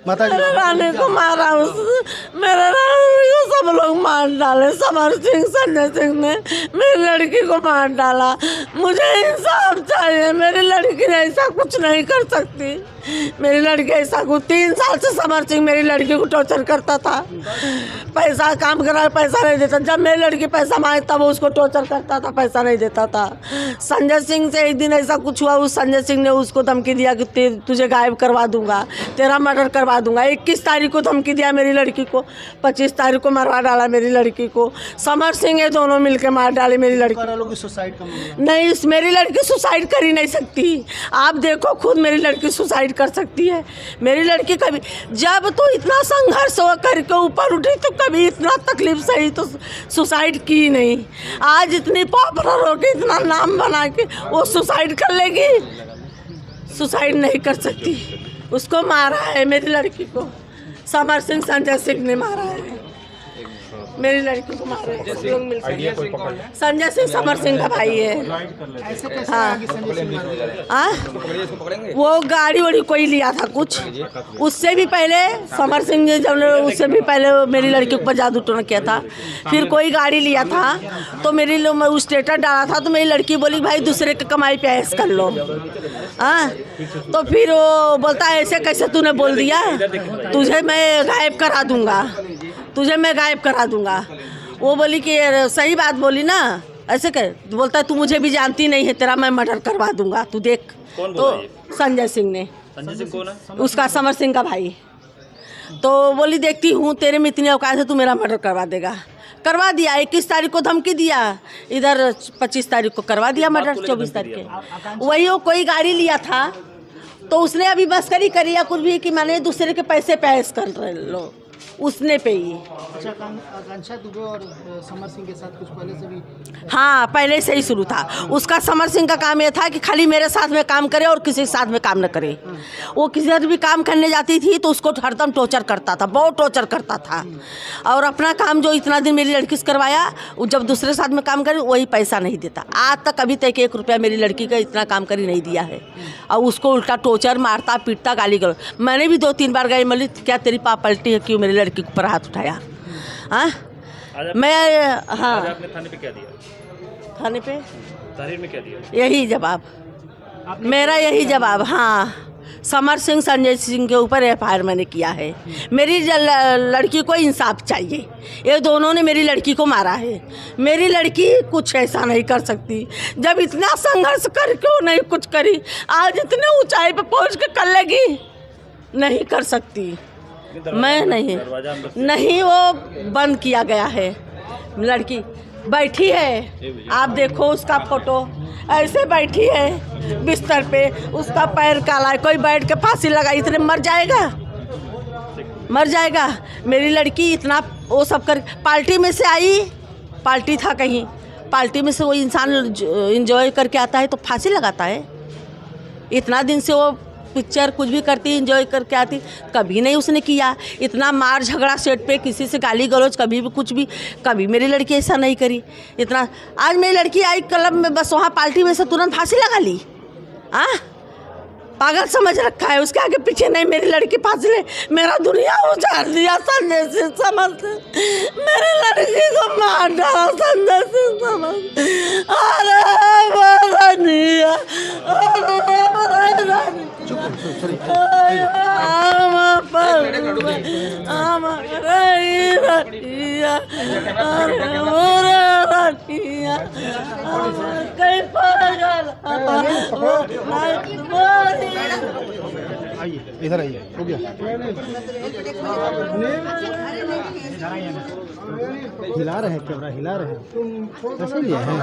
माता जी मेरे रानी को मारा, मेरे रानी को सब लोग मार डाले। समर सिंह, संजय सिंह ने मेरी लड़की को मार डाला। मुझे इंसाफ चाहिए। मेरी लड़की ने ऐसा कुछ नहीं कर सकती। मेरी लड़की ऐसा कुछ 3 साल से समर सिंह मेरी लड़की को टॉर्चर करता था। पैसा काम करा, पैसा नहीं देता। जब मेरी लड़की पैसा मांगे तब उसको टॉर्चर करता था, पैसा नहीं देता था। संजय सिंह से एक दिन ऐसा कुछ हुआ, उस संजय सिंह ने उसको धमकी दिया कि तुझे गायब करवा दूंगा, तेरा मर्डर करवा दूंगा। 21 तारीख को धमकी दिया मेरी लड़की को, 25 तारीख को मरवा डाला मेरी लड़की को। समर सिंह ये दोनों मिलकर मार डाले मेरी लड़की। सुसाइड का नहीं, मेरी लड़की सुसाइड कर ही नहीं सकती। आप देखो खुद, मेरी लड़की सुसाइड कर सकती है। मेरी लड़की कभी, जब तो इतना संघर्ष हो करके ऊपर उठी तो कभी इतना तकलीफ सही तो सुसाइड की नहीं। आज इतनी पॉपुलर हो के, इतना नाम बना के वो सुसाइड कर लेगी? सुसाइड नहीं कर सकती। उसको मारा है मेरी लड़की को, समर सिंह, संजय सिंह ने मारा है मेरी लड़की को। मारा है लोग मिलकर। संजय सिंह समर सिंह का भाई है। हाँ, वो गाड़ी वाड़ी कोई लिया था कुछ, उससे भी पहले समर सिंह ने, जब उससे भी पहले मेरी लड़की पर जादू टोना किया था। फिर कोई गाड़ी लिया था तो मेरी स्टेटस डाला था तो मेरी लड़की बोली भाई दूसरे के कमाई पे ऐश कर लो। हाँ, तो फिर वो बोलता है ऐसे कैसे तूने बोल दिया, तुझे मैं गायब करा दूंगा, तुझे मैं गायब करा दूंगा। वो बोली कि सही बात बोली ना, ऐसे कह, बोलता है तू मुझे भी जानती नहीं है, तेरा मैं मर्डर करवा दूंगा, तू देख। तो संजय सिंह ने, संजय सिंह कौन है? उसका समर सिंह का भाई। तो बोली देखती हूँ तेरे में इतनी औकात है, तू मेरा मर्डर करवा देगा। करवा दिया। 21 तारीख को धमकी दिया, इधर 25 तारीख को करवा दिया मर्डर। 24 तारीख के वही वो कोई गाड़ी लिया था तो उसने अभी मस्करी करी या कुछ भी कि मैंने दूसरे के पैसे पे ऐश कर रहे लो, उसने पे ही। अच्छा, आकांक्षा दुबे और समर सिंह के साथ कुछ पहले से भी? हाँ, पहले से ही शुरू था उसका। समर सिंह का काम ये था कि खाली मेरे साथ में काम करे और किसी के साथ में काम न करे। वो किसी भी काम करने जाती थी तो उसको हरदम टॉर्चर करता था, बहुत टॉर्चर करता था। और अपना काम जो इतना दिन मेरी लड़की से करवाया, वो जब दूसरे साथ में काम करे वही पैसा नहीं देता। आज तक अभी तक 1 रुपया मेरी लड़की का इतना काम करी नहीं दिया है। और उसको उल्टा टॉर्चर, मारता पीटता, गाली गलौज। मैंने भी 2-3 बार गई, बोली क्या तेरी पाप पलटी है, क्यों मेरी लड़की के ऊपर हाथ उठाया? हाँ, मैं हाँ, आपने थाने पे क्या दिया? थाने पे तहरीर में क्या दिया? यही जवाब मेरा, यही जवाब। हाँ, समर सिंह, संजय सिंह के ऊपर FIR मैंने किया है। मेरी लड़की को इंसाफ चाहिए। ये दोनों ने मेरी लड़की को मारा है। मेरी लड़की कुछ ऐसा नहीं कर सकती। जब इतना संघर्ष करके वो नहीं कुछ करी, आज इतने ऊंचाई पे पहुंच के कर लेगी? नहीं कर सकती। मैं नहीं, वो बंद किया गया है। लड़की बैठी है, आप देखो उसका फोटो, ऐसे बैठी है बिस्तर पे, उसका पैर काला है। कोई बैठ के फांसी लगाई, इतने मर जाएगा, मर जाएगा। मेरी लड़की इतना वो सब कर, पार्टी में से आई, पार्टी था कहीं, पार्टी में से वो इंसान एंजॉय करके आता है तो फांसी लगाता है? इतना दिन से वो पिक्चर कुछ भी करती, एंजॉय करके आती, कभी नहीं उसने किया। इतना मार झगड़ा सेट पे, किसी से गाली गलौज, कभी भी कुछ भी, कभी मेरी लड़की ऐसा नहीं करी। इतना आज मेरी लड़की आई क्लब में, बस वहाँ पार्टी में से तुरंत फांसी लगा ली। हाँ, पागल समझ रखा है, उसके आगे पीछे नहीं। मेरी लड़की फांसी ले, मेरा दुनिया उजाड़ दिया संजय सिंह समझ, मेरी लड़की को मार डाला संजय सिंह समझ। अरे रनिया, आइए, इधर आइए, हो गया। हिला रहे हैं कैमरा, हिला रहे हैं, कैसे लिया है?